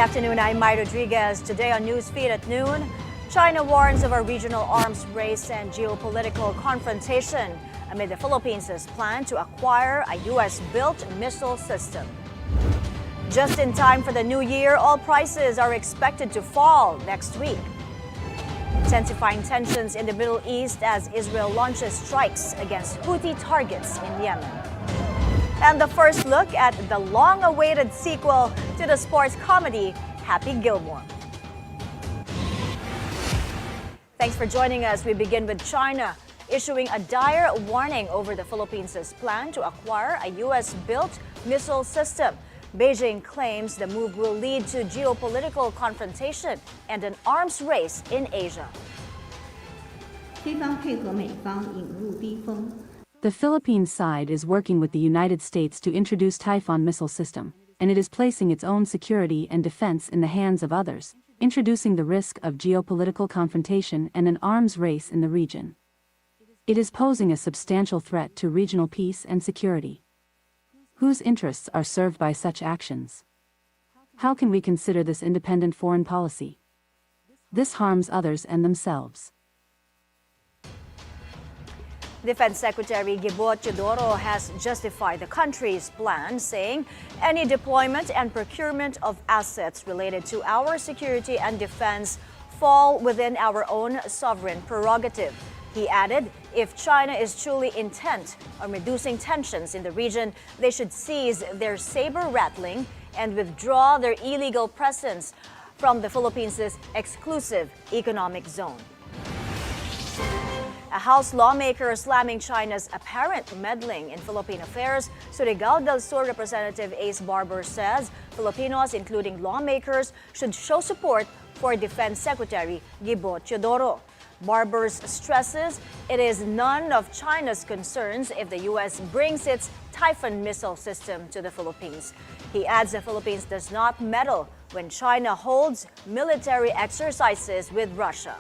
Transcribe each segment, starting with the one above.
afternoon, I'm Mai Rodriguez. Today on Newsfeed at noon, China warns of a regional arms race and geopolitical confrontation amid the Philippines' plan to acquire a U.S.-built missile system. Just in time for the new year, oil prices are expected to fall next week. Intensifying tensions in the Middle East as Israel launches strikes against Houthi targets in Yemen. And the first look at the long-awaited sequel to the sports comedy, Happy Gilmore. Thanks for joining us. We begin with China issuing a dire warning over the Philippines' plan to acquire a U.S.-built missile system. Beijing claims the move will lead to geopolitical confrontation and an arms race in Asia. The Philippines side is working with the United States to introduce Typhoon missile system, and it is placing its own security and defense in the hands of others, introducing the risk of geopolitical confrontation and an arms race in the region. It is posing a substantial threat to regional peace and security. Whose interests are served by such actions? How can we consider this independent foreign policy? This harms others and themselves. Defense Secretary Bilyonaryo has justified the country's plan, saying any deployment and procurement of assets related to our security and defense fall within our own sovereign prerogative. He added, if China is truly intent on reducing tensions in the region, they should cease their saber-rattling and withdraw their illegal presence from the Philippines' exclusive economic zone. A House lawmaker slamming China's apparent meddling in Philippine affairs, Surigao del Sur Representative Ace Barber says Filipinos, including lawmakers, should show support for Defense Secretary Bilyonaryo. Barber stresses it is none of China's concerns if the U.S. brings its Typhoon missile system to the Philippines. He adds the Philippines does not meddle when China holds military exercises with Russia.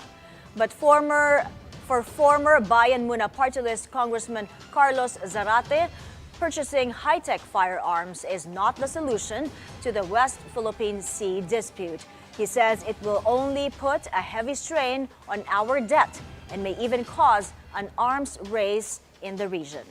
But former Bayan Muna Party List Congressman Carlos Zarate, purchasing high-tech firearms is not the solution to the West Philippine Sea dispute. He says it will only put a heavy strain on our debt and may even cause an arms race in the region.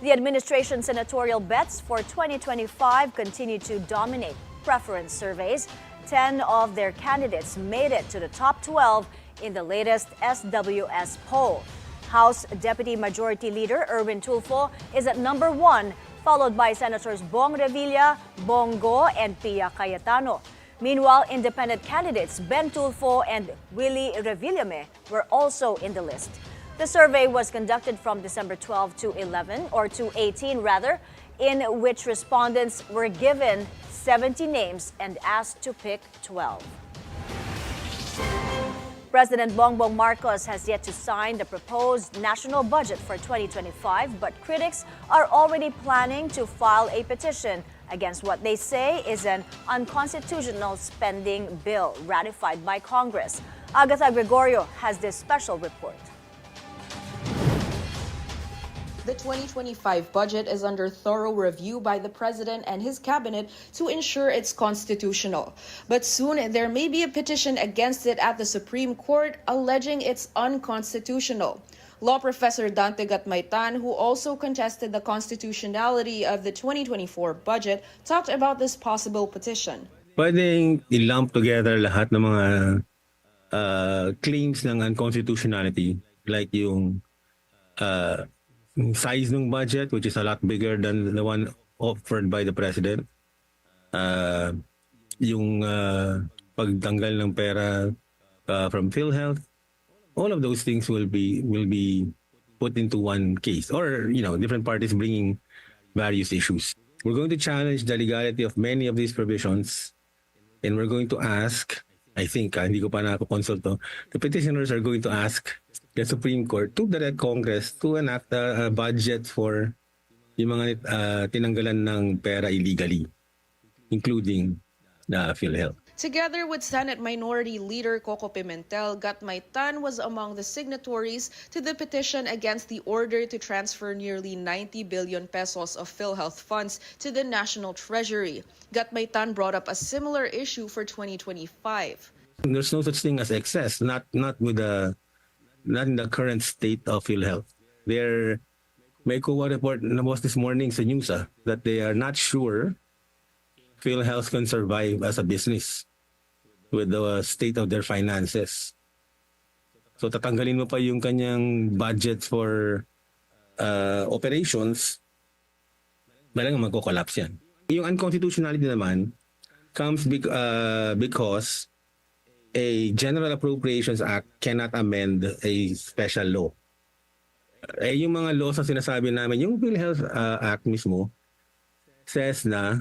The administration's senatorial bets for 2025 continue to dominate preference surveys. 10 of their candidates made it to the top 12 in the latest SSWS poll. House Deputy Majority Leader Erwin Tulfo is at number 1, followed by Senators Bong Revilla, Bongo, and Pia Cayetano. Meanwhile, independent candidates Ben Tulfo and Willie Revillame were also in the list. The survey was conducted from December 12 to 18 rather, in which respondents were given 70 names and asked to pick 12. President Bongbong Marcos has yet to sign the proposed national budget for 2025, but critics are already planning to file a petition against what they say is an unconstitutional spending bill ratified by Congress. Agatha Gregorio has this special report. The 2025 budget is under thorough review by the president and his cabinet to ensure it's constitutional. But soon there may be a petition against it at the Supreme Court alleging it's unconstitutional. Law professor Dante Gatmaitan, who also contested the constitutionality of the 2024 budget, talked about this possible petition. Pwedeng i-lump together lahat ng mga claims ng unconstitutionality, like yung size ng budget, which is a lot bigger than the one offered by the president. Yung pagtanggal ng pera from PhilHealth. All of those things will be put into one case, or different parties bringing various issues. We're going to challenge the legality of many of these provisions, and we're going to ask, I think, hindi ko pa na-consult to, the petitioners are going to ask the Supreme Court to direct Congress to enact a budget for yung mga tinanggalan ng pera illegally, including the PhilHealth. Together with Senate Minority Leader Coco Pimentel, Gatmaitan was among the signatories to the petition against the order to transfer nearly 90 billion pesos of PhilHealth funds to the National Treasury. Gatmaitan brought up a similar issue for 2025. There's no such thing as excess, not in the current state of PhilHealth. May COA report was this morning sa news that they are not sure PhilHealth can survive as a business with the state of their finances. So tatanggalin mo pa yung kanyang budgets for operations, talagang magko-collapse yan. Yung unconstitutionality naman comes because a General Appropriations Act cannot amend a special law. Yung mga laws na sinasabi namin, yung PhilHealth Act mismo says na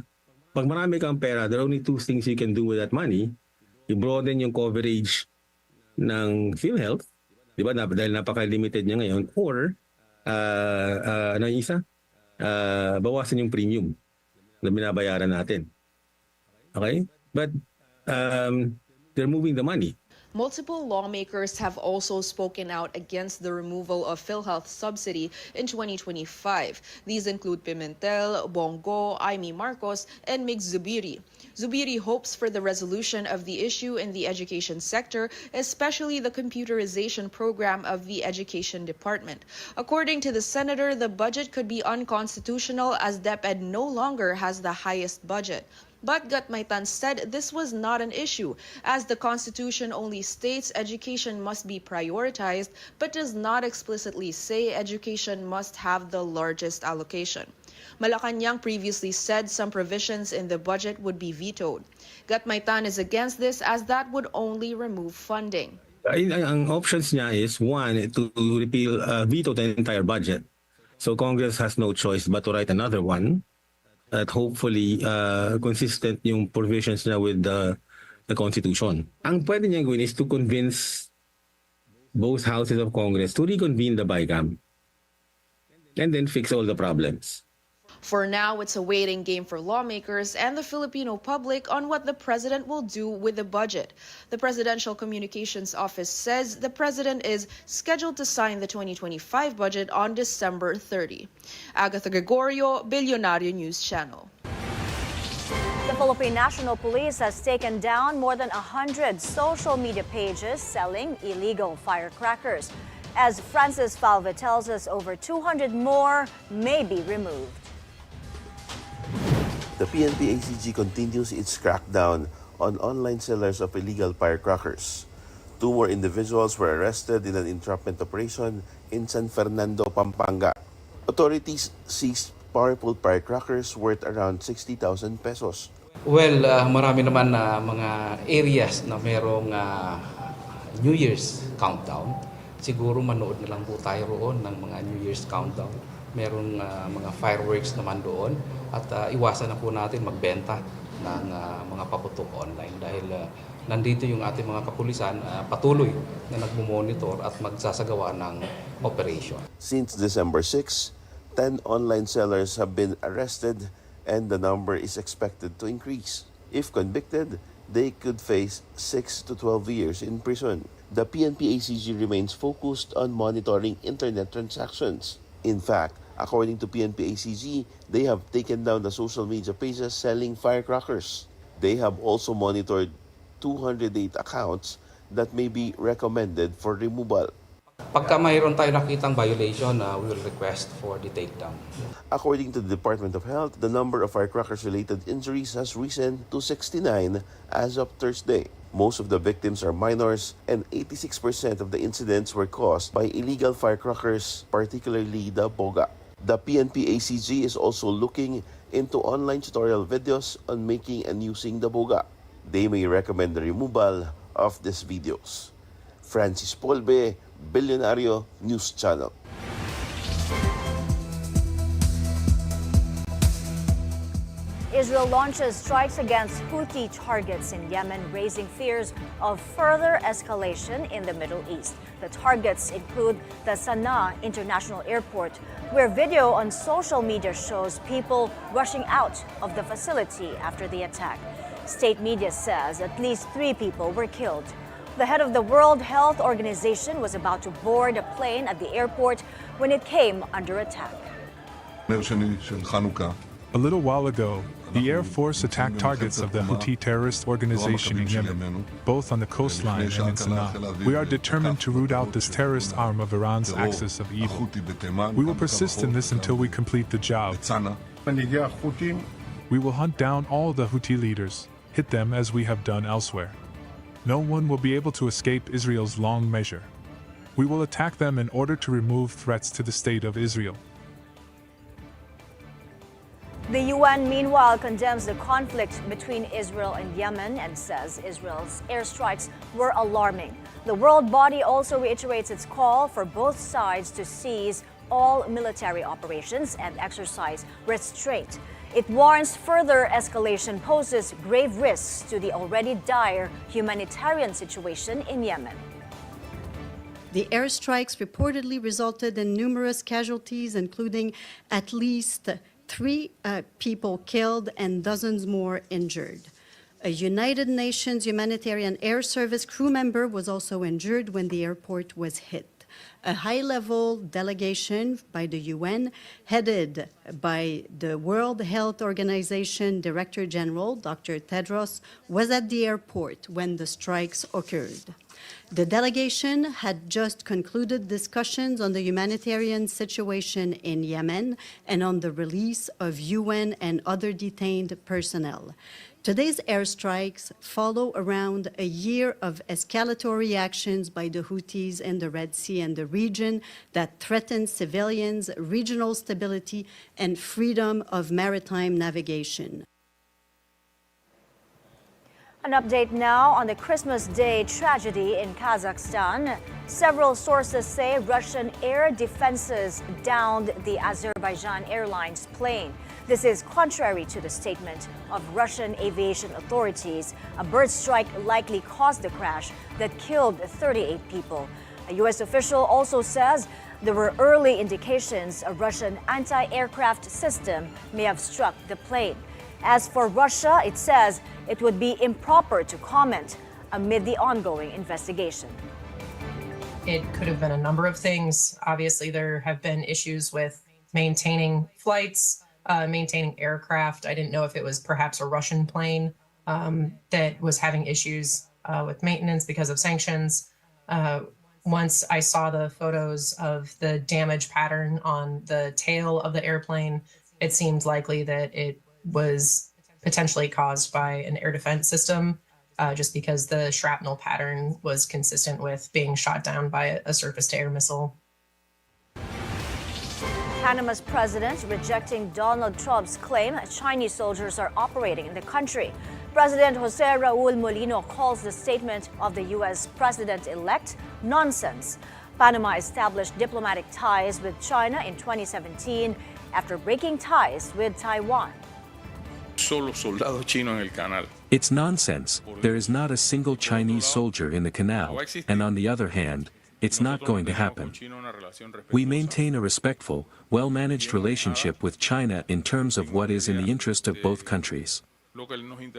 pag marami kang pera, there are only two things you can do with that money. You broaden yung coverage ng PhilHealth, di ba? Dahil napaka-limited niya ngayon. Or, ano yung isa? Bawasan yung premium na binabayaran natin. Okay? But they're moving the money. Multiple lawmakers have also spoken out against the removal of PhilHealth subsidy in 2025. These include Pimentel, Bongo, Amy Marcos, and Mig Zubiri. Zubiri hopes for the resolution of the issue in the education sector, especially the computerization program of the Education Department. According to the senator, the budget could be unconstitutional as DepEd no longer has the highest budget. But Gatmaitan said this was not an issue, as the Constitution only states education must be prioritized, but does not explicitly say education must have the largest allocation. Malacanang previously said some provisions in the budget would be vetoed. Gatmaitan is against this as that would only remove funding. Ang options niya is, one, to veto the entire budget. So Congress has no choice but to write another one. At hopefully consistent yung provisions niya with the Constitution. Ang pwede niya gawin is to convince both houses of Congress to reconvene the BICAM and then fix all the problems. For now, it's a waiting game for lawmakers and the Filipino public on what the president will do with the budget. The Presidential Communications Office says the president is scheduled to sign the 2025 budget on December 30. Agatha Gregorio, Bilyonaryo News Channel. The Philippine National Police has taken down more than 100 social media pages selling illegal firecrackers. As Francis Falve tells us, over 200 more may be removed. The PNP-ACG continues its crackdown on online sellers of illegal firecrackers. 2 more individuals were arrested in an entrapment operation in San Fernando, Pampanga. Authorities seized powerful firecrackers worth around 60,000 pesos. Well, marami naman na mga areas na merong New Year's countdown. Siguro manood na lang po tayo roon ng mga New Year's countdown. Merong mga fireworks naman doon at iwasan na po natin magbenta ng mga paputok online dahil nandito yung ating mga kapulisan patuloy na nagmo-monitor at magsasagawa ng operation. Since December 6, 10 online sellers have been arrested and the number is expected to increase. If convicted, they could face 6 to 12 years in prison. The PNP-ACG remains focused on monitoring internet transactions. In fact, according to PNP-ACG, they have taken down the social media pages selling firecrackers. They have also monitored 208 accounts that may be recommended for removal. Pagka mayroon tayo nakitang violation, we will request for the takedown. According to the Department of Health, the number of firecrackers-related injuries has risen to 69 as of Thursday. Most of the victims are minors, and 86% of the incidents were caused by illegal firecrackers, particularly the boga. The PNP-ACG is also looking into online tutorial videos on making and using the boga. They may recommend the removal of these videos. Francis Polbe, Bilyonaryo News Channel. Israel launches strikes against Houthi targets in Yemen, raising fears of further escalation in the Middle East. The targets include the Sana'a International Airport, where video on social media shows people rushing out of the facility after the attack. State media says at least 3 people were killed. The head of the World Health Organization was about to board a plane at the airport when it came under attack. A little while ago, the Air Force attacked targets of the Houthi terrorist organization in Yemen, both on the coastline and in Cignal. We are determined to root out this terrorist arm of Iran's axis of evil. We will persist in this until we complete the job. We will hunt down all the Houthi leaders, hit them as we have done elsewhere. No one will be able to escape Israel's long measure. We will attack them in order to remove threats to the state of Israel. The UN, meanwhile, condemns the conflict between Israel and Yemen and says Israel's airstrikes were alarming. The world body also reiterates its call for both sides to cease all military operations and exercise restraint. It warns further escalation poses grave risks to the already dire humanitarian situation in Yemen. The airstrikes reportedly resulted in numerous casualties, including at least 3 people killed and dozens more injured. A United Nations humanitarian air service crew member was also injured when the airport was hit. A high-level delegation by the UN, headed by the World Health Organization Director General, Dr. Tedros, was at the airport when the strikes occurred. The delegation had just concluded discussions on the humanitarian situation in Yemen and on the release of UN and other detained personnel. Today's airstrikes follow around a year of escalatory actions by the Houthis in the Red Sea and the region that threaten civilians, regional stability, and freedom of maritime navigation. An update now on the Christmas Day tragedy in Kazakhstan. Several sources say Russian air defenses downed the Azerbaijan Airlines plane. This is contrary to the statement of Russian aviation authorities. A bird strike likely caused the crash that killed 38 people. A U.S. official also says there were early indications a Russian anti-aircraft system may have struck the plane. As for Russia, it says it would be improper to comment amid the ongoing investigation. It could have been a number of things. Obviously, there have been issues with maintaining flights, maintaining aircraft. I didn't know if it was perhaps a Russian plane that was having issues with maintenance because of sanctions. Once I saw the photos of the damage pattern on the tail of the airplane, it seemed likely that it was potentially caused by an air defense system, just because the shrapnel pattern was consistent with being shot down by a surface-to-air missile. Panama's president rejecting Donald Trump's claim Chinese soldiers are operating in the country. President Jose Raul Molino calls the statement of the U.S. president-elect nonsense. Panama established diplomatic ties with China in 2017 after breaking ties with Taiwan. It's nonsense. There is not a single Chinese soldier in the canal, and on the other hand, it's not going to happen. We maintain a respectful, well-managed relationship with China in terms of what is in the interest of both countries.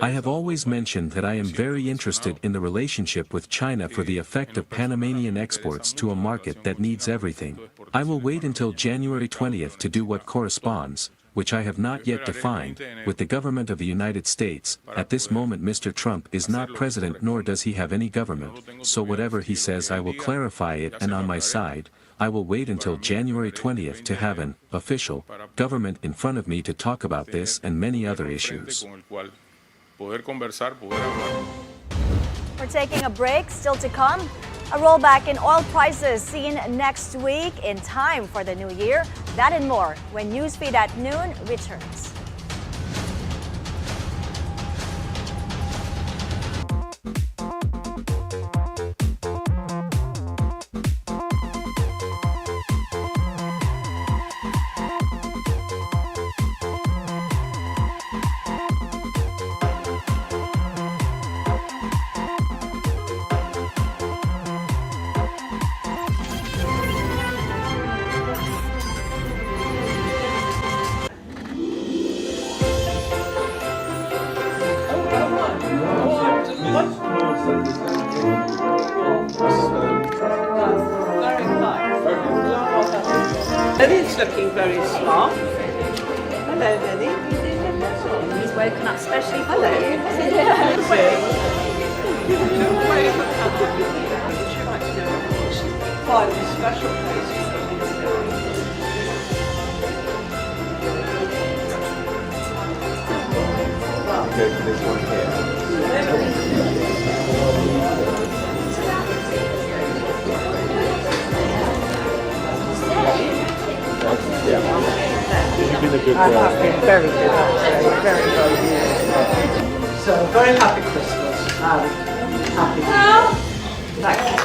I have always mentioned that I am very interested in the relationship with China for the effect of Panamanian exports to a market that needs everything. I will wait until January 20th to do what corresponds, which I have not yet defined, with the government of the United States. At this moment Mr. Trump is not president nor does he have any government, so whatever he says I will clarify it, and on my side, I will wait until January 20th to have an official government in front of me to talk about this and many other issues. We're taking a break. Still to come, a rollback in oil prices seen next week in time for the new year. That and more when Newsfeed at Noon returns. It's looking very smart. Hello, Lenny. He's woken up specially. Hello. Find a special place. Go for this one here. You've been a good I have been very good, actually. Very, very good. So, very happy Christmas and happy New Year. Thank you.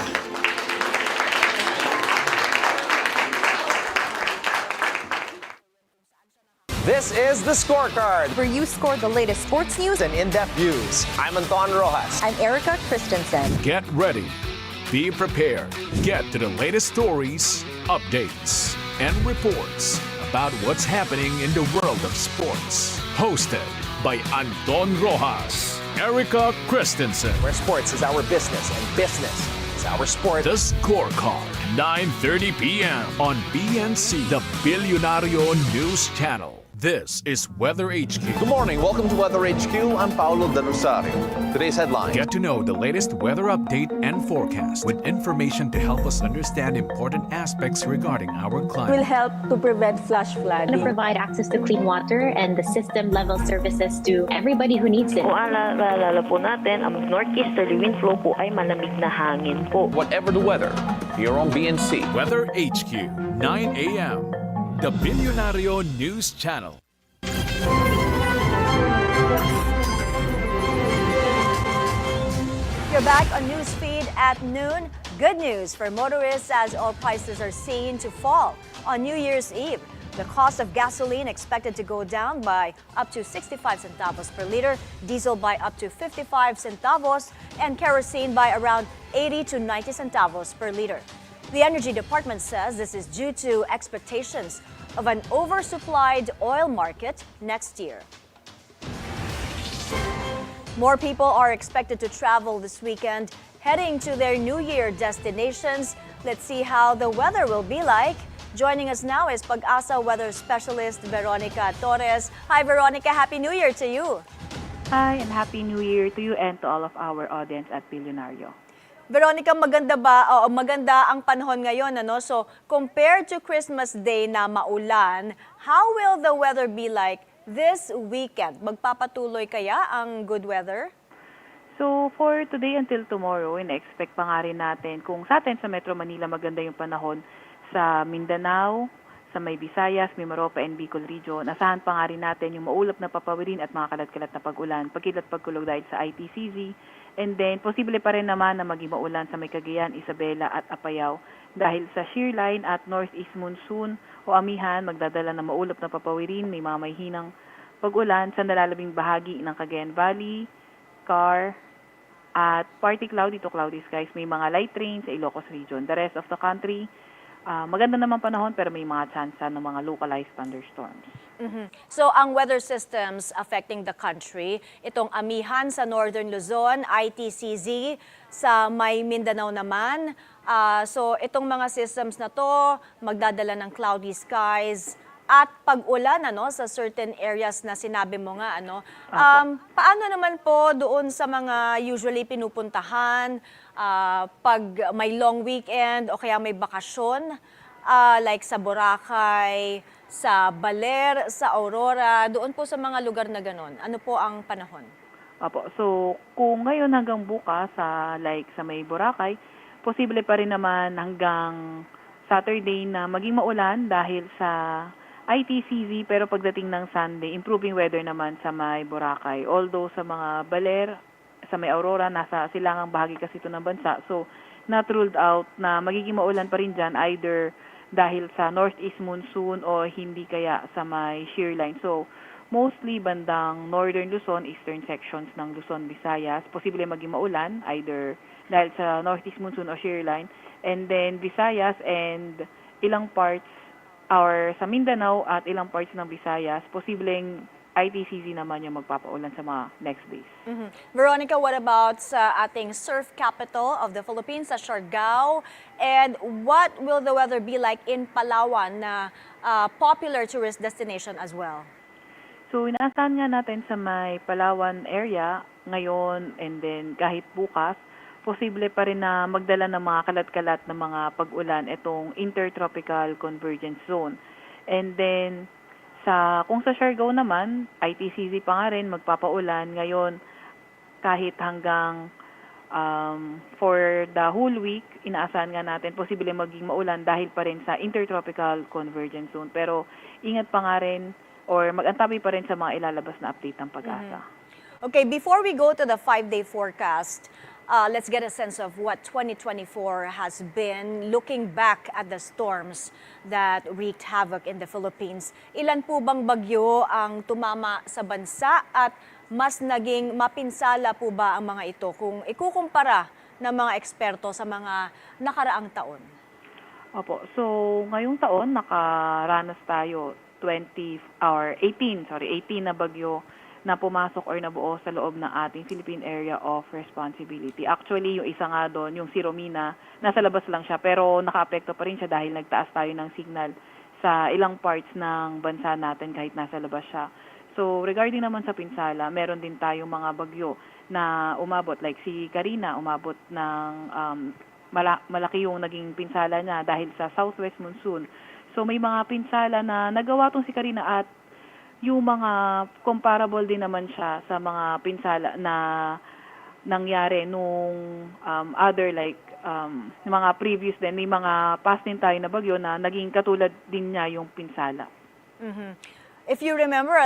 This is The Scorecard, where you score the latest sports news and in-depth views. I'm Anton Rojas. I'm Erica Christensen. Get ready. Be prepared. Get to the latest stories, updates, and reports about what's happening in the world of sports. Hosted by Anton Rojas, Erica Christensen. Where sports is our business and business is our sport. The Scorecard, 9:30 p.m. on BNC, the Bilyonaryo News Channel. This is Weather HQ. Good morning. Welcome to Weather HQ. I'm Paolo De Rosario. Today's headline. Get to know the latest weather update and forecast with information to help us understand important aspects regarding our climate. Will help to prevent flash flooding. To provide access to clean water and the system level services to everybody who needs it. Kung alala po natin, ang northeasterly wind flow po ay malamig na hangin po. Whatever the weather, here on BNC. Weather HQ, 9 a.m. The Bilyonaryo News Channel. You're back on Newsfeed at noon. Good news for motorists as oil prices are seen to fall on New Year's Eve. The cost of gasoline expected to go down by up to 65 centavos per liter, diesel by up to 55 centavos, and kerosene by around 80 to 90 centavos per liter. The Energy Department says this is due to expectations of an oversupplied oil market next year. More people are expected to travel this weekend, heading to their New Year destinations. Let's see how the weather will be like. Joining us now is Pag-asa weather specialist Veronica Torres. Hi Veronica, Happy New Year to you. Hi, and Happy New Year to you and to all of our audience at Bilyonaryo. Veronica, maganda ba? Oo, maganda ang panahon ngayon, ano? So, compared to Christmas Day na maulan, how will the weather be like this weekend? Magpapatuloy kaya ang good weather? So, for today until tomorrow, ina-expect pa nga rin natin kung sa atin sa Metro Manila maganda yung panahon sa Mindanao, sa may Visayas, Mimaropa, and Bicol region. Asahan pa nga rin natin yung maulap na papawirin at mga kalat-kalat na pag-ulan, pagkilat-pagkulog dahil sa ITCZ. And then, posible pa rin naman na maging maulan sa may Cagayan, Isabela at Apayao dahil sa shear line at northeast monsoon o amihan magdadala ng maulap na papawirin, may mga mahihinang pag-ulan sa nalalabing bahagi ng Cagayan Valley, Car, at partly cloudy to cloudy skies. May mga light rain sa Ilocos region. The rest of the country, maganda naman panahon pero may mga tsansa ng mga localized thunderstorms. So, ang weather systems affecting the country, itong amihan sa Northern Luzon, ITCZ, sa may Mindanao naman. So, itong mga systems na to, magdadala ng cloudy skies at pag-ulan ano, sa certain areas na sinabi mo nga. Ano. Paano naman po doon sa mga usually pinupuntahan pag may long weekend o kaya may bakasyon, like sa Boracay, sa Baler, sa Aurora, doon po sa mga lugar na ganon. Ano po ang panahon? Apo, so kung ngayon hanggang bukas sa may Boracay, posible pa rin naman hanggang Saturday na maging maulan dahil sa ITCZ, pero pagdating ng Sunday, improving weather naman sa may Boracay. Although sa mga Baler, sa may Aurora, nasa silangang bahagi kasi ito ng bansa. So, not ruled out na magiging maulan pa rin dyan either dahil sa northeast monsoon o hindi kaya sa may shear line. So, mostly bandang northern Luzon, eastern sections ng Luzon, Visayas, posible maging maulan either dahil sa northeast monsoon o shear line. And then Visayas and ilang parts or sa Mindanao at ilang parts ng Visayas, posibleng ITCZ naman yung magpapaulan sa mga next days. Veronica, what about sa ating surf capital of the Philippines, sa Siargao? And what will the weather be like in Palawan, na popular tourist destination as well? So inaasahan nga natin sa may Palawan area ngayon and then kahit bukas, posible pa rin na magdala ng mga kalat-kalat na mga pag-ulan itong intertropical convergence zone. And then kung sa Siargao naman, ITCZ pa nga rin magpapaulan ngayon kahit hanggang for the whole week, inaasahan nga natin posible maging maulan dahil pa rin sa intertropical convergence zone. Pero ingat pa nga rin or mag-antabi pa rin sa mga ilalabas na update ng Pag-asa. Okay, before we go to the 5-day forecast, let's get a sense of what 2024 has been, looking back at the storms that wreaked havoc in the Philippines. Ilan po bang bagyo ang tumama sa bansa at mas naging mapinsala po ba ang mga ito kung ikukumpara ng mga eksperto sa mga nakaraang taon? Opo. So, ngayong taon nakaranas tayo 18 na bagyo na pumasok or nabuo sa loob ng ating Philippine Area of Responsibility. Actually, yung isa nga doon, yung si Romina, nasa labas lang siya pero naka-apekto pa rin siya dahil nagtaas tayo ng signal sa ilang parts ng bansa natin kahit nasa labas siya. So, regarding naman sa pinsala, meron din tayong mga bagyo na umabot, like si Karina, umabot ng malaki yung naging pinsala niya dahil sa southwest monsoon. So, may mga pinsala na nagawa tong si Karina at yung mga comparable din naman siya sa mga pinsala na nangyari nung other like mga previous din. May mga past din tayo na bagyo na naging katulad din niya yung pinsala. If you remember,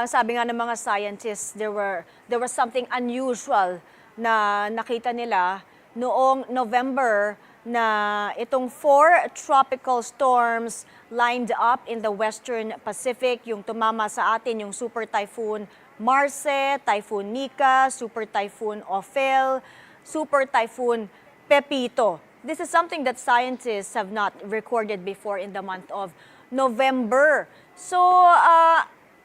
sabi nga ng mga scientists, there was something unusual na nakita nila noong November na itong 4 tropical storms lined up in the Western Pacific. Yung tumama sa atin, yung Super Typhoon Marce, Typhoon Nika, Super Typhoon Ophel, Super Typhoon Pepito. This is something that scientists have not recorded before in the month of November. So,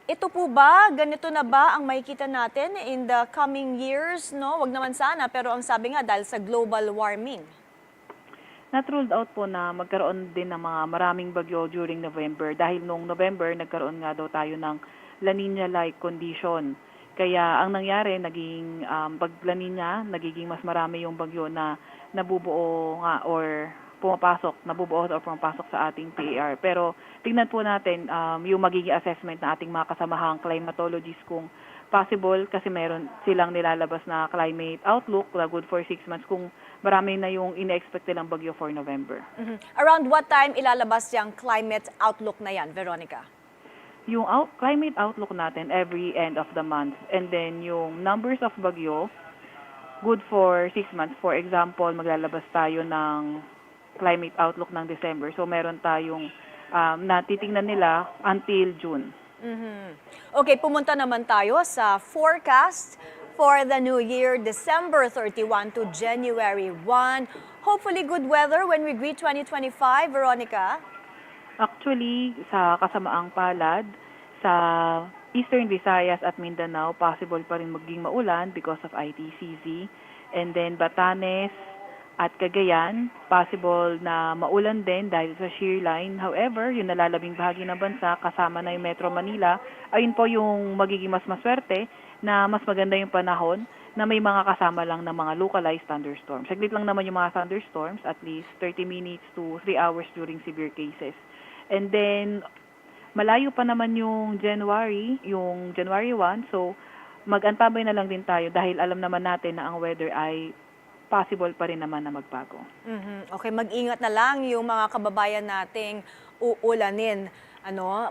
ito po ba, ganito na ba ang makikita natin in the coming years? No? Wag naman sana, pero ang sabi nga dahil sa global warming. Not ruled out po na magkaroon din ng mga maraming bagyo during November dahil noong November nagkaroon nga daw tayo ng La Nina-like condition. Kaya ang nangyari, naging pag La Nina, nagiging mas marami yung bagyo na nabubuo nga or nabubuo or pumapasok sa ating PAR. Pero tingnan po natin yung magiging assessment na ating mga kasamahang climatologists kung possible kasi meron silang nilalabas na climate outlook na good for 6 months kung marami na yung ine-expect nilang bagyo for November. Around what time ilalabas yung climate outlook na yan, Veronica? Yung climate outlook natin every end of the month and then yung numbers of bagyo good for 6 months. For example, maglalabas tayo ng climate outlook ng December. So meron tayong natitingnan nila until June. Okay, pumunta naman tayo sa forecast for the new year, December 31 to January 1. Hopefully good weather when we greet 2025, Veronica. Actually, sa kasamaang palad, sa Eastern Visayas at Mindanao, possible pa rin maging maulan because of ITCZ. And then Batanes at Cagayan, possible na maulan din dahil sa shear line. However, yung nalalabing bahagi ng bansa, kasama na yung Metro Manila, ayun po yung magiging mas maswerte na mas maganda yung panahon na may mga kasama lang ng mga localized thunderstorms. Saglit lang naman yung mga thunderstorms, at least 30 minutes to 3 hours during severe cases. And then, malayo pa naman yung January 1, so mag-antabay na lang din tayo dahil alam naman natin na ang weather ay possible pa rin naman na magbago. Okay, mag-ingat na lang yung mga kababayan nating uulanin.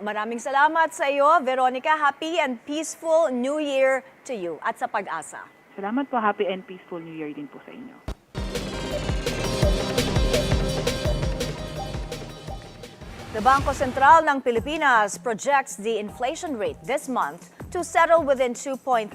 Maraming salamat sa iyo, Veronica. Happy and peaceful New Year to you at sa Pag-asa. Salamat po. Happy and peaceful New Year din po sa inyo. The Bangko Sentral ng Pilipinas projects the inflation rate this month to settle within 2.3%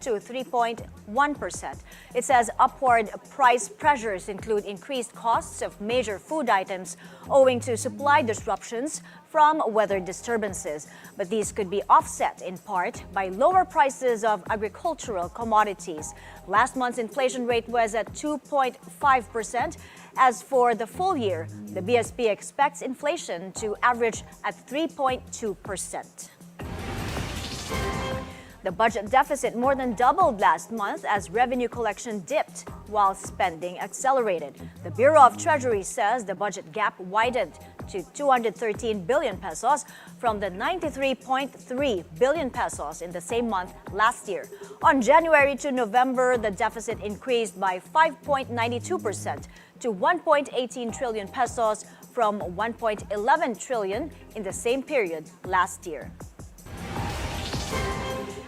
to 3.1%. It says upward price pressures include increased costs of major food items owing to supply disruptions from weather disturbances. But these could be offset in part by lower prices of agricultural commodities. Last month's inflation rate was at 2.5%. As for the full year, the BSP expects inflation to average at 3.2%. The budget deficit more than doubled last month as revenue collection dipped while spending accelerated. The Bureau of Treasury says the budget gap widened to 213 billion pesos from the 93.3 billion pesos in the same month last year. On January to November, the deficit increased by 5.92% to 1.18 trillion pesos from 1.11 trillion in the same period last year.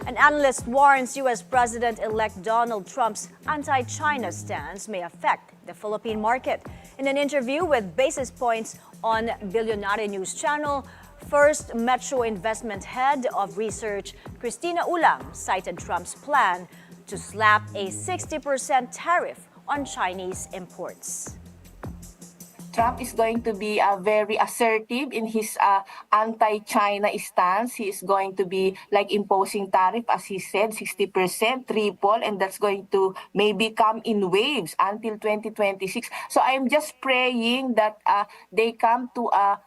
An analyst warns U.S. President-elect Donald Trump's anti-China stance may affect the Philippine market. In an interview with Basis Points on Bilyonaryo News Channel, First Metro Investment Head of Research Cristina Ulam cited Trump's plan to slap a 60% tariff on Chinese imports. Trump is going to be very assertive in his anti-China stance. He is going to be like imposing tariff, as he said, 60%, triple, and that's going to maybe come in waves until 2026. So I'm just praying that they come to a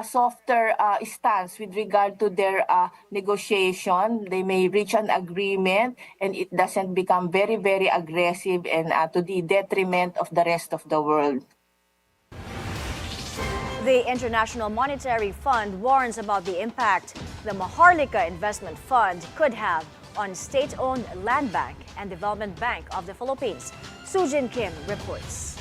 softer stance with regard to their negotiation. They may reach an agreement and it doesn't become very, very aggressive and to the detriment of the rest of the world. The International Monetary Fund warns about the impact the Maharlika Investment Fund could have on state-owned Land Bank and Development Bank of the Philippines. Sujin Kim reports.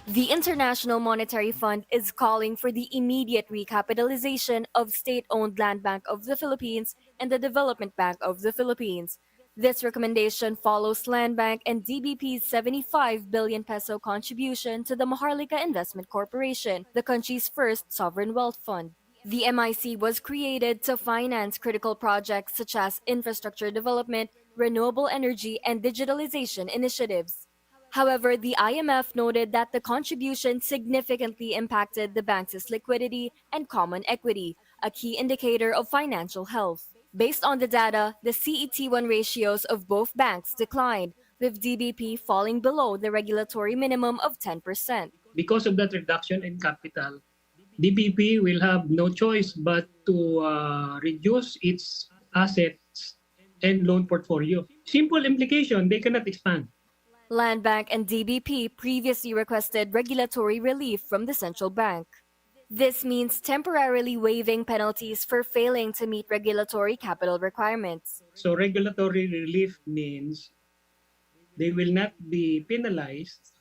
The International Monetary Fund is calling for the immediate recapitalization of state-owned Land Bank of the Philippines and the Development Bank of the Philippines. This recommendation follows Land Bank and DBP's 75 billion peso contribution to the Maharlika Investment Corporation, the country's first sovereign wealth fund. The MIC was created to finance critical projects such as infrastructure development, renewable energy, and digitalization initiatives. However, the IMF noted that the contribution significantly impacted the bank's liquidity and common equity, a key indicator of financial health. Based on the data, the CET1 ratios of both banks declined, with DBP falling below the regulatory minimum of 10%. Because of that reduction in capital, DBP will have no choice but to reduce its assets and loan portfolio. Simple implication, they cannot expand. Land Bank and DBP previously requested regulatory relief from the central bank. This means temporarily waiving penalties for failing to meet regulatory capital requirements. So regulatory relief means they will not be penalized,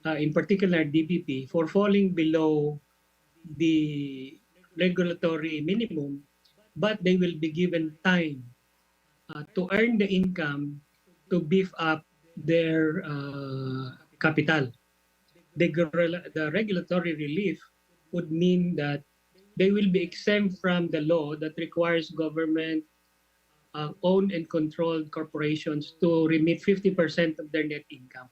in particular DBP, for falling below the regulatory minimum, but they will be given time to earn the income to beef up their capital. The regulatory relief would mean that they will be exempt from the law that requires government owned and controlled corporations to remit 50% of their net income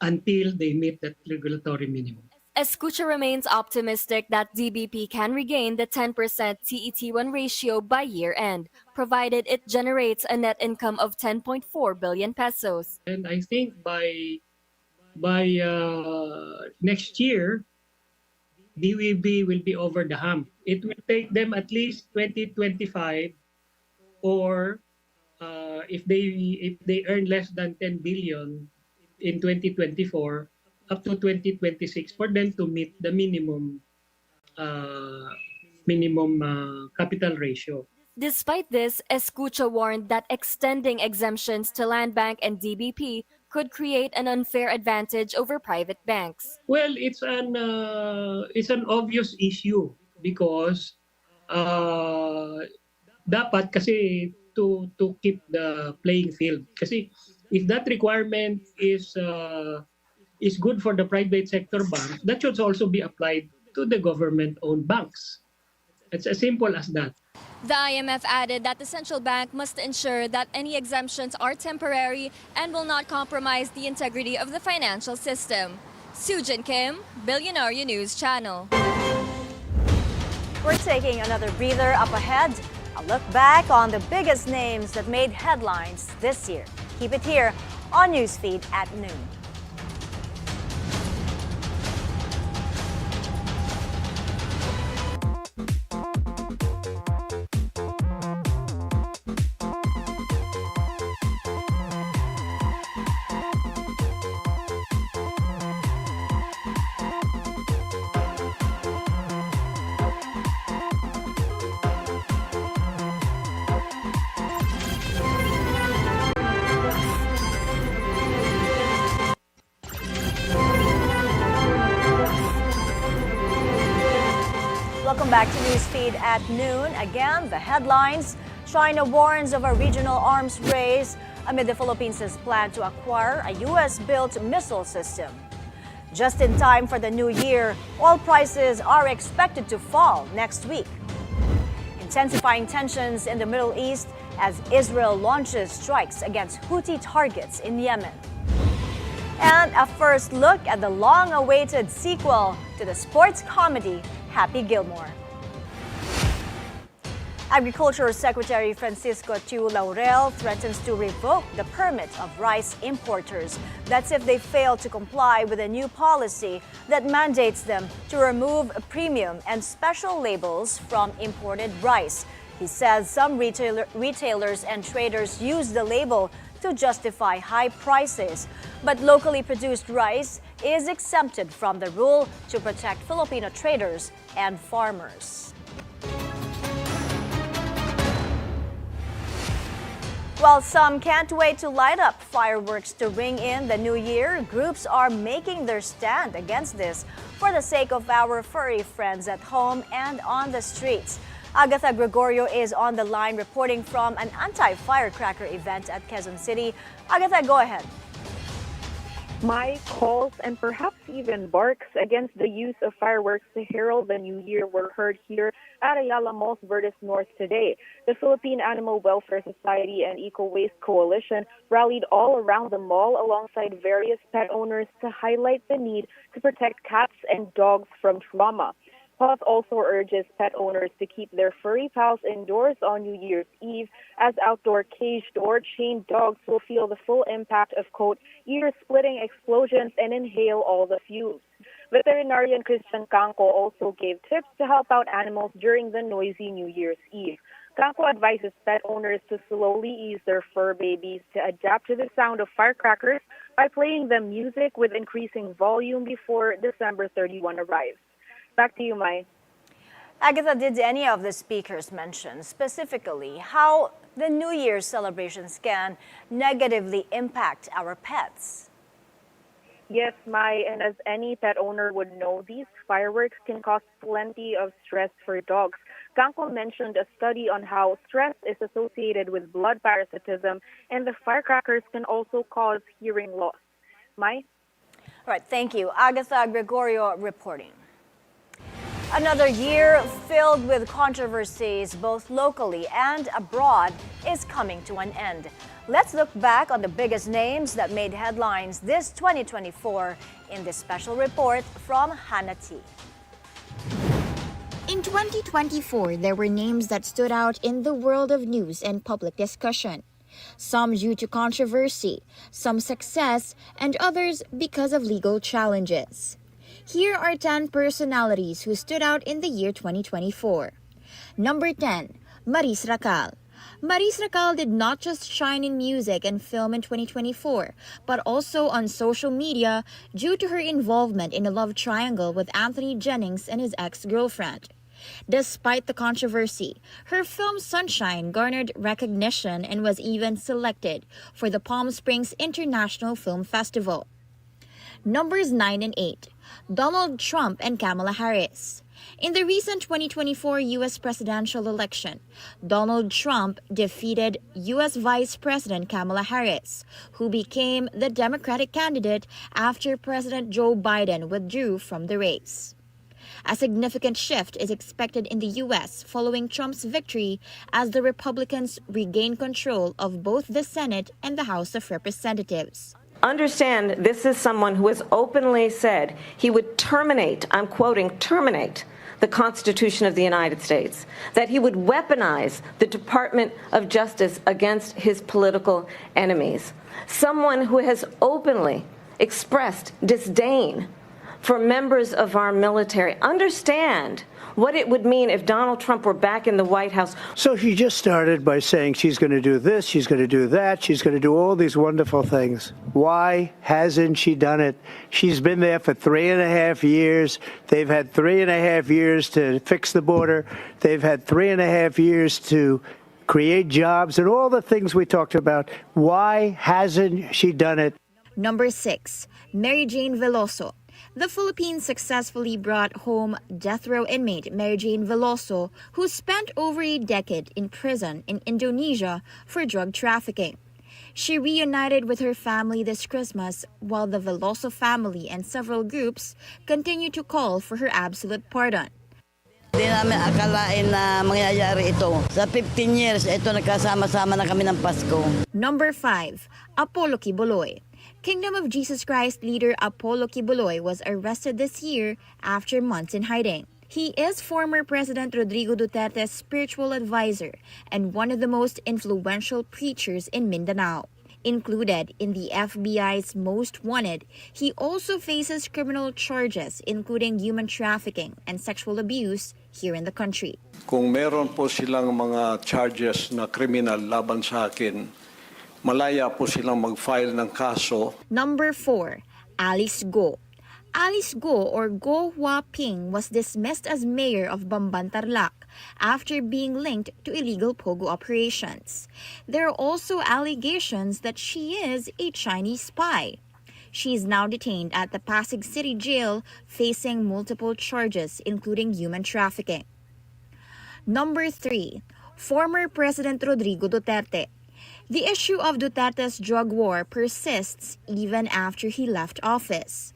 until they meet that regulatory minimum. Escucha remains optimistic that DBP can regain the 10% CET1 ratio by year-end, provided it generates a net income of 10.4 billion pesos. And I think by next year, DBP will be over the hump. It will take them at least 2025, or if they earn less than 10 billion in 2024, up to 2026 for them to meet the minimum capital ratio. Despite this, Escucha warned that extending exemptions to Land Bank and DBP could create an unfair advantage over private banks. Well, it's an obvious issue because dapat kasi to keep the playing field. Kasi if that requirement is good for the private sector banks, that should also be applied to the government-owned banks. It's as simple as that. The IMF added that the central bank must ensure that any exemptions are temporary and will not compromise the integrity of the financial system. Sujin Kim, Bilyonaryo News Channel. We're taking another breather. Up ahead, a look back on the biggest names that made headlines this year. Keep it here on Newsfeed at noon. Welcome back to Newsfeed at noon. Again, the headlines. China warns of a regional arms race amid the Philippines' plan to acquire a U.S.-built missile system. Just in time for the new year, oil prices are expected to fall next week. Intensifying tensions in the Middle East as Israel launches strikes against Houthi targets in Yemen. And a first look at the long-awaited sequel to the sports comedy Happy Gilmore. Agriculture Secretary Francisco Tiu Laurel threatens to revoke the permit of rice importers. That's if they fail to comply with a new policy that mandates them to remove premium and special labels from imported rice. He says some retailers and traders use the label to justify high prices, but locally produced rice is exempted from the rule to protect Filipino traders and farmers. While some can't wait to light up fireworks to ring in the new year, groups are making their stand against this for the sake of our furry friends at home and on the streets. Agatha Gregorio is on the line reporting from an anti-firecracker event at Quezon City. Agatha, go ahead. My calls and perhaps even barks against the use of fireworks to herald the new year were heard here at Ayala Malls Verdes North today. The Philippine Animal Welfare Society and Eco Waste Coalition rallied all around the mall alongside various pet owners to highlight the need to protect cats and dogs from trauma. PAWS also urges pet owners to keep their furry pals indoors on New Year's Eve, as outdoor caged or chained dogs will feel the full impact of, quote, ear-splitting explosions and inhale all the fumes. Veterinarian Christian Canco also gave tips to help out animals during the noisy New Year's Eve. Canco advises pet owners to slowly ease their fur babies to adapt to the sound of firecrackers by playing them music with increasing volume before December 31 arrives. Back to you, Mai. Agatha, did any of the speakers mention specifically how the New Year's celebrations can negatively impact our pets? Yes, Mai, and as any pet owner would know, these fireworks can cause plenty of stress for dogs. Canco mentioned a study on how stress is associated with blood parasitism, and the firecrackers can also cause hearing loss. Mai? All right, thank you. Agatha Gregorio reporting. Another year filled with controversies both locally and abroad is coming to an end. Let's look back on the biggest names that made headlines this 2024 in this special report from Hannah T. In 2024, there were names that stood out in the world of news and public discussion. Some due to controversy, some success, and others because of legal challenges. Here are 10 personalities who stood out in the year 2024. Number 10, Maris Racal. Maris Racal did not just shine in music and film in 2024, but also on social media due to her involvement in a love triangle with Anthony Jennings and his ex-girlfriend. Despite the controversy, her film Sunshine garnered recognition and was even selected for the Palm Springs International Film Festival. Numbers 9 and 8, Donald Trump and Kamala Harris. In the recent 2024 U.S. presidential election, Donald Trump defeated U.S. Vice President Kamala Harris, who became the Democratic candidate after President Joe Biden withdrew from the race. A significant shift is expected in the U.S. following Trump's victory as the Republicans regain control of both the Senate and the House of Representatives. Understand, this is someone who has openly said he would terminate, I'm quoting, terminate the Constitution of the United States, that he would weaponize the Department of Justice against his political enemies. Someone who has openly expressed disdain for members of our military. Understand what it would mean if Donald Trump were back in the White House. So she just started by saying she's going to do this, she's going to do that, she's going to do all these wonderful things. Why hasn't she done it? She's been there for 3.5 years. They've had 3.5 years to fix the border. They've had 3.5 years to create jobs and all the things we talked about. Why hasn't she done it? Number 6, Mary Jane Veloso. The Philippines successfully brought home death row inmate Mary Jane Veloso, who spent over a decade in prison in Indonesia for drug trafficking. She reunited with her family this Christmas, while the Veloso family and several groups continue to call for her absolute pardon. Hindi namin akalain na mangyayari ito. Sa 15 years, ito nagkasama-sama na kami ng Pasko. Number 5, Apollo Kibuloy. Kingdom of Jesus Christ leader Apollo Kibuloy was arrested this year after months in hiding. He is former President Rodrigo Duterte's spiritual advisor and one of the most influential preachers in Mindanao. Included in the FBI's most wanted, he also faces criminal charges including human trafficking and sexual abuse here in the country. Kung meron po silang mga charges na criminal laban sa akin, malaya po silang mag-file ng kaso. Number 4, Alice Go. Alice Go or Go Huaping was dismissed as mayor of Bamban-Tarlac after being linked to illegal pogo operations. There are also allegations that she is a Chinese spy. She is now detained at the Pasig City Jail facing multiple charges including human trafficking. Number 3, former President Rodrigo Duterte. The issue of Duterte's drug war persists even after he left office.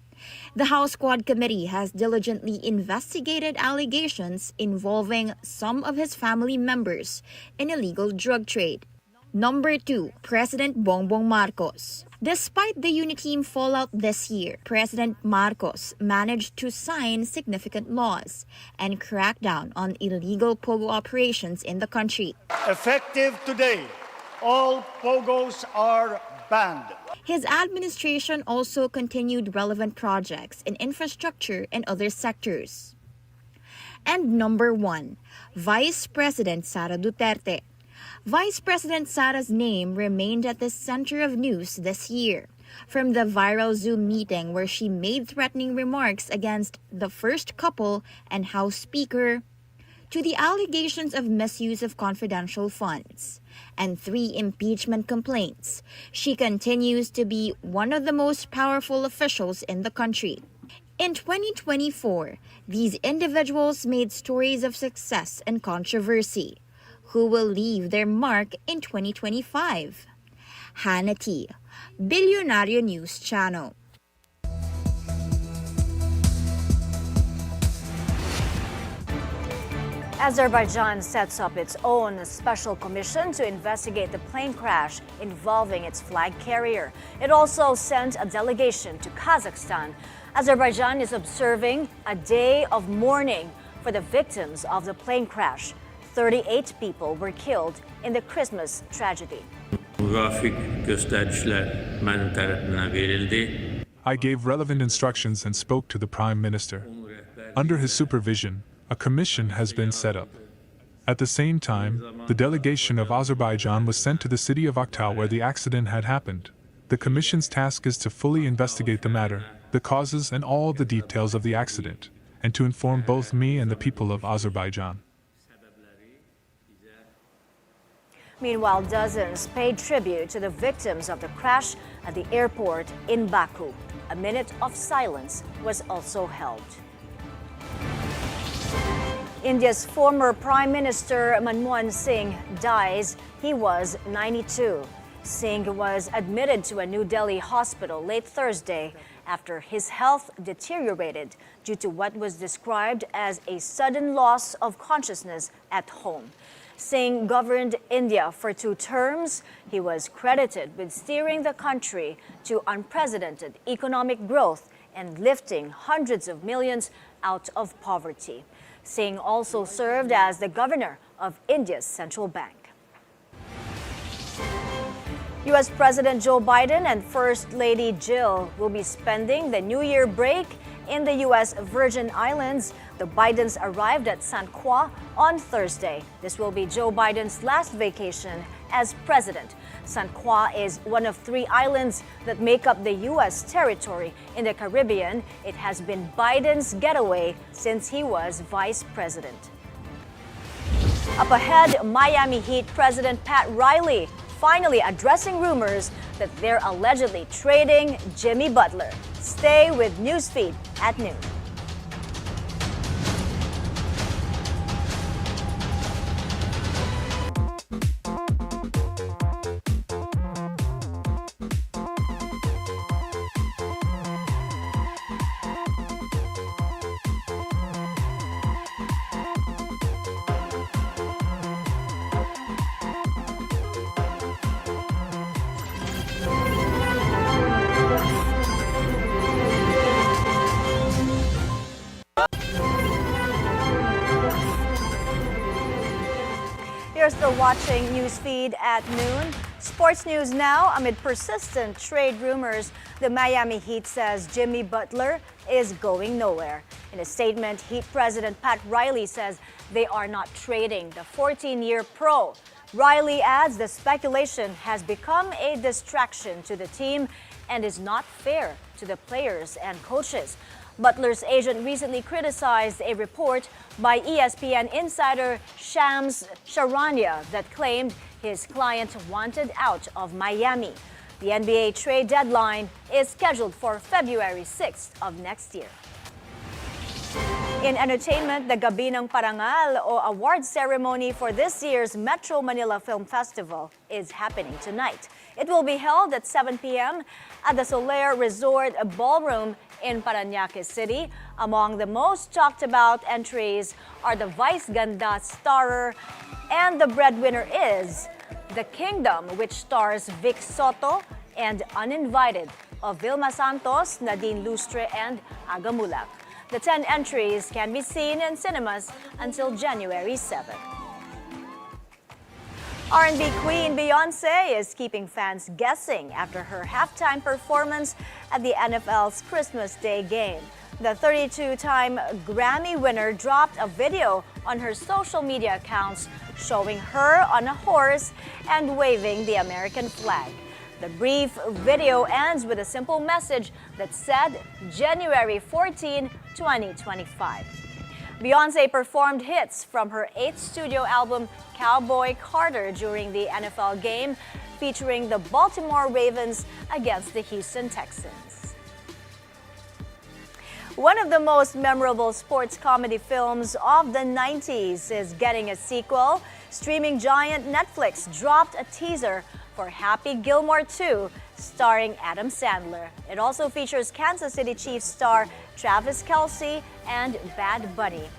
The House Quad Committee has diligently investigated allegations involving some of his family members in illegal drug trade. Number 2, President Bongbong Marcos. Despite the Uniteam fallout this year, President Marcos managed to sign significant laws and crack down on illegal pogo operations in the country. Effective today, all pogos are banned. His administration also continued relevant projects in infrastructure and other sectors. And number 1, Vice President Sara Duterte. Vice President Sara's name remained at the center of news this year, from the viral Zoom meeting where she made threatening remarks against the first couple and House Speaker, to the allegations of misuse of confidential funds and 3 impeachment complaints. She continues to be one of the most powerful officials in the country. In 2024, these individuals made stories of success and controversy. Who will leave their mark in 2025? Hannah T., Bilyonaryo News Channel. Azerbaijan sets up its own special commission to investigate the plane crash involving its flag carrier. It also sent a delegation to Kazakhstan. Azerbaijan is observing a day of mourning for the victims of the plane crash. 38 people were killed in the Christmas tragedy. I gave relevant instructions and spoke to the Prime Minister. Under his supervision, a commission has been set up. At the same time, the delegation of Azerbaijan was sent to the city of Aktau where the accident had happened. The commission's task is to fully investigate the matter, the causes and all the details of the accident, and to inform both me and the people of Azerbaijan. Meanwhile, dozens paid tribute to the victims of the crash at the airport in Baku. A minute of silence was also held. India's former Prime Minister Manmohan Singh dies. He was 92. Singh was admitted to a New Delhi hospital late Thursday after his health deteriorated due to what was described as a sudden loss of consciousness at home. Singh governed India for 2 terms. He was credited with steering the country to unprecedented economic growth and lifting hundreds of millions out of poverty. Singh also served as the governor of India's central bank. U.S. President Joe Biden and First Lady Jill will be spending the New Year break in the U.S. Virgin Islands. The Bidens arrived at San Croix on Thursday. This will be Joe Biden's last vacation as president. San Croix is one of 3 islands that make up the U.S. territory in the Caribbean. It has been Biden's getaway since he was vice president. Up ahead, Miami Heat President Pat Riley finally addressing rumors that they're allegedly trading Jimmy Butler. Stay with Newsfeed at noon. You're still watching Newsfeed at noon. Sports news now. Amid persistent trade rumors, the Miami Heat says Jimmy Butler is going nowhere. In a statement, Heat President Pat Riley says they are not trading the 14-year pro. Riley adds the speculation has become a distraction to the team and is not fair to the players and coaches. Butler's agent recently criticized a report by ESPN insider Shams Charania that claimed his client wanted out of Miami. The NBA trade deadline is scheduled for February 6th of next year. In entertainment, the Gabi ng Parangal o award ceremony for this year's Metro Manila Film Festival is happening tonight. It will be held at 7 p.m. at the Soler Resort Ballroom in Parañaque City. Among the most talked about entries are the Vice Ganda starer and the breadwinner is The Kingdom, which stars Vic Soto, and Uninvited of Vilma Santos, Nadine Lustre, and Aga Mulak. The 10 entries can be seen in cinemas until January 7th. R&B queen Beyonce is keeping fans guessing after her halftime performance at the NFL's Christmas Day game. The 32-time Grammy winner dropped a video on her social media accounts showing her on a horse and waving the American flag. The brief video ends with a simple message that said January 14, 2025. Beyonce performed hits from her 8th studio album, Cowboy Carter, during the NFL game featuring the Baltimore Ravens against the Houston Texans. One of the most memorable sports comedy films of the 90s is getting a sequel. Streaming giant Netflix dropped a teaser for Happy Gilmore 2, starring Adam Sandler. It also features Kansas City Chiefs star Travis Kelce and Bad Bunny.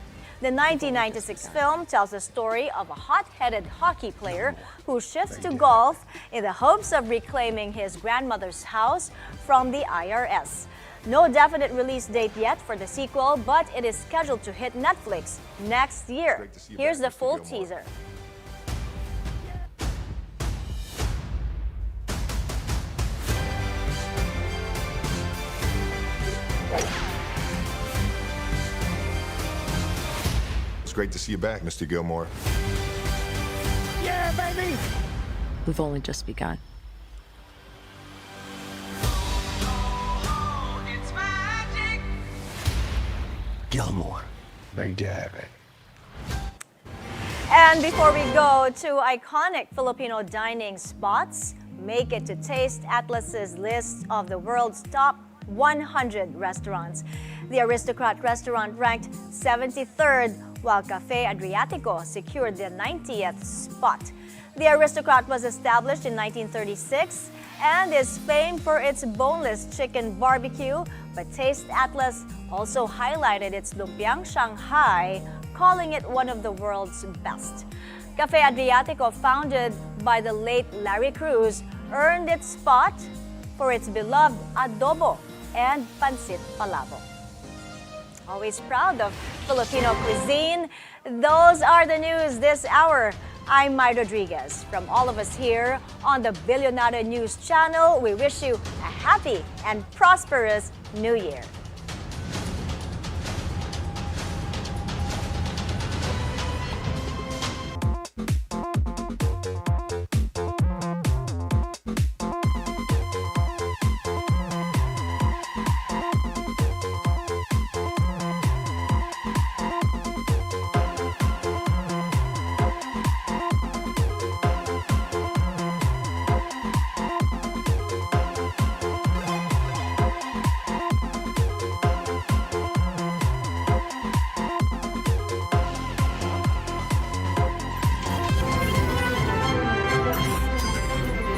The 1996 film tells the story of a hot-headed hockey player who shifts to golf in the hopes of reclaiming his grandmother's house from the IRS. No definite release date yet for the sequel, but it is scheduled to hit Netflix next year. Here's the full teaser. It's great to see you back, Mr. Gilmore. Yeah, baby! We've only just begun. Gilmore. Big Daddy. And before we go to iconic Filipino dining spots, make it to Taste Atlas's list of the world's top 100 restaurants. The Aristocrat restaurant ranked 73rd, while Cafe Adriatico secured the 90th spot. The aristocrat was established in 1936 and is famed for its boneless chicken barbecue, but Taste Atlas also highlighted its lumpiang Shanghai, calling it one of the world's best. Cafe Adriatico, founded by the late Larry Cruz, earned its spot for its beloved adobo and pancit palabok. Always proud of Filipino cuisine. Those are the news this hour. I'm Mai Rodriguez. From all of us here on the Bilyonaryo News Channel, we wish you a happy and prosperous New Year.